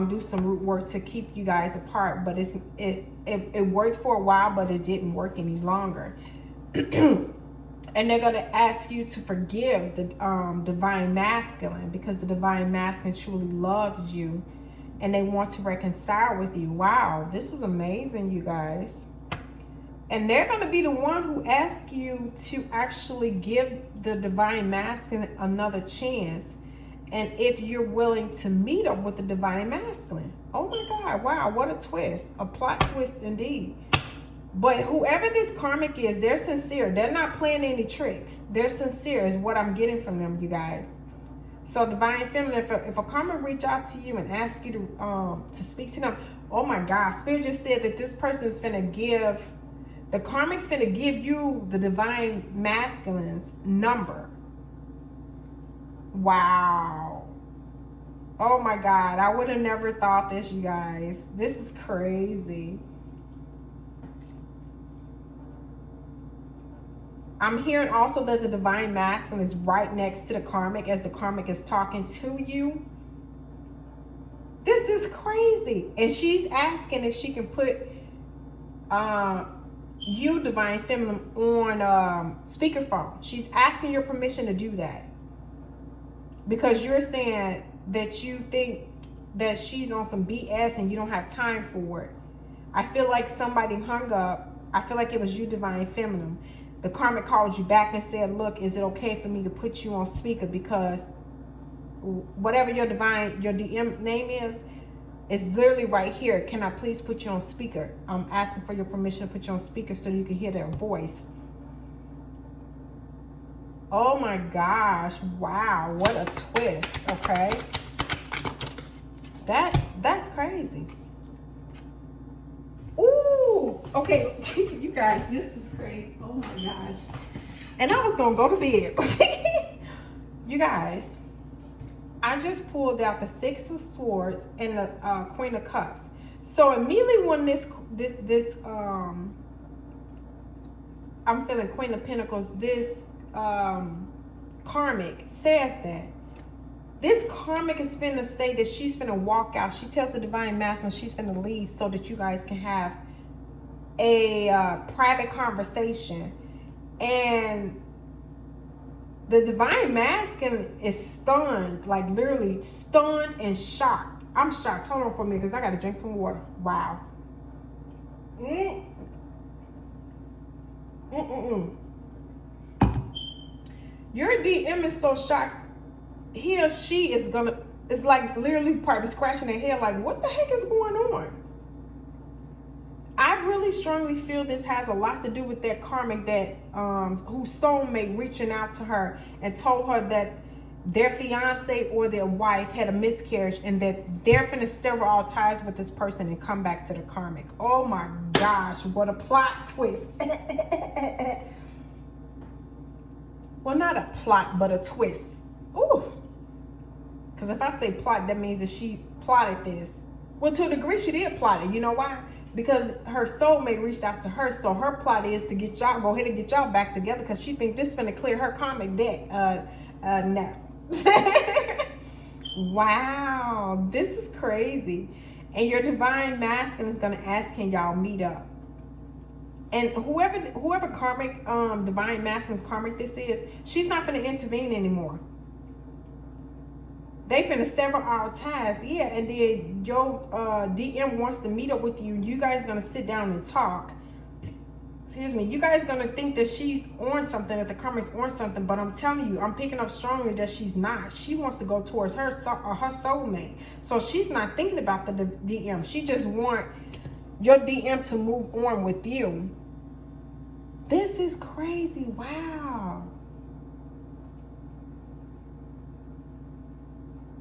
do some root work to keep you guys apart. But it worked for a while, but it didn't work any longer. And they're going to ask you to forgive the Divine Masculine, because the Divine Masculine truly loves you. And they want to reconcile with you. Wow, this is amazing, you guys. And they're going to be the one who asks you to actually give the Divine Masculine another chance. And if you're willing to meet up with the Divine Masculine. Oh my God, wow, what a twist. A plot twist indeed. But whoever this karmic is, they're sincere. They're not playing any tricks. They're sincere is what I'm getting from them, you guys. So Divine Feminine, if a karmic reach out to you and ask you to speak to them, oh my God, Spirit just said that this person is finna give, the karmic's finna give you the Divine Masculine's number. Wow. Oh my God, I would have never thought this, you guys. This is crazy. I'm hearing also that the Divine Masculine is right next to the karmic as the karmic is talking to you. This is crazy. And she's asking if she can put you, Divine Feminine, on speakerphone. She's asking your permission to do that. Because you're saying that you think that she's on some BS and you don't have time for it. I feel like somebody hung up. I feel like it was you, Divine Feminine. The karmic called you back and said, look, is it okay for me to put you on speaker? Because whatever your DM name is literally right here. Can I please put you on speaker? I'm asking for your permission to put you on speaker so you can hear their voice. Oh my gosh. Wow. What a twist. Okay. That's crazy. Ooh. Okay. You guys, this is crazy. Oh my gosh. And I was going to go to bed. You guys, I just pulled out the Six of Swords and the Queen of Cups. So immediately when this I'm feeling Queen of Pentacles, this karmic says that This karmic is finna say that she's finna walk out. She tells the divine masculine she's finna leave so that you guys can have a private conversation. And the divine masculine is stunned, like literally stunned and shocked. I'm shocked. Hold on for a minute because I got to drink some water. Wow. Your DM is so shocked. He or she is gonna, it's like literally probably scratching their head like, what the heck is going on? I really strongly feel this has a lot to do with that karmic that whose soulmate reaching out to her and told her that their fiance or their wife had a miscarriage and that they're finna sever all ties with this person and come back to the karmic. Oh my gosh, what a plot twist. Well, not a plot, but a twist. Ooh. Because if I say plot, that means that she plotted this. Well, to a degree, she did plot it. You know why? Because her soulmate reached out to her. So her plot is to get y'all, go ahead and get y'all back together because she think this finna clear her karmic debt. No. Wow. This is crazy. And your divine masculine is going to ask, can y'all meet up? And whoever karmic, divine masculine's karmic this is, she's not going to intervene anymore. They finna sever our ties. Yeah, and then your DM wants to meet up with you. You guys gonna sit down and talk. Excuse me. You guys gonna think that she's on something, that the karmic's on something, but I'm telling you, I'm picking up strongly that she's not. She wants to go towards her soulmate. So she's not thinking about the DM. She just want your DM to move on with you. This is crazy. Wow.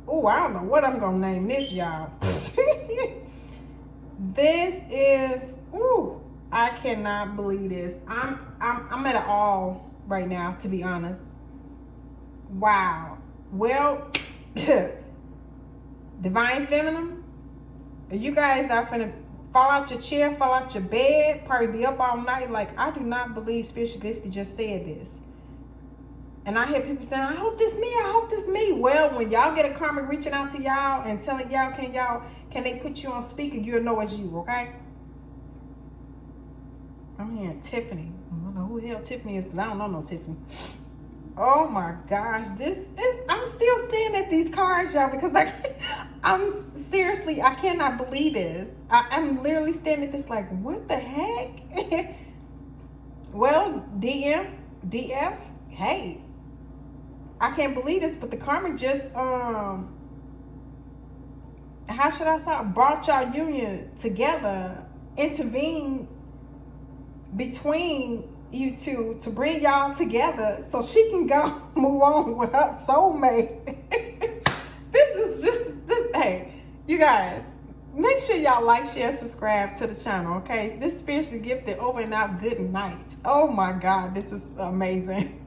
Oh, I don't know what I'm gonna name this, y'all. This is, ooh, I cannot believe this. I'm at an all right now, to be honest. Wow. Well, divine feminine, you guys are finna fall out your chair, fall out your bed, probably be up all night. Like, I do not believe spiritual gifted just said this. And I hear people saying, I hope this me, I hope this me. Well, when y'all get a karmic reaching out to y'all and telling y'all, can they put you on speaker, you'll know it's you, okay? I'm hearing Tiffany. I don't know who the hell Tiffany is because I don't know no Tiffany. Oh my gosh, this is, I'm still staring at these cards, y'all, because I'm seriously, I cannot believe this. I'm literally staring at this like, what the heck? Well, DF, hey. I can't believe this, but the karmic just, how should I say, brought y'all union together, intervened between you two to bring y'all together so she can go move on with her soulmate. This is hey, you guys, make sure y'all like, share, subscribe to the channel, okay? This spiritually gifted over and out good night. Oh my God, this is amazing.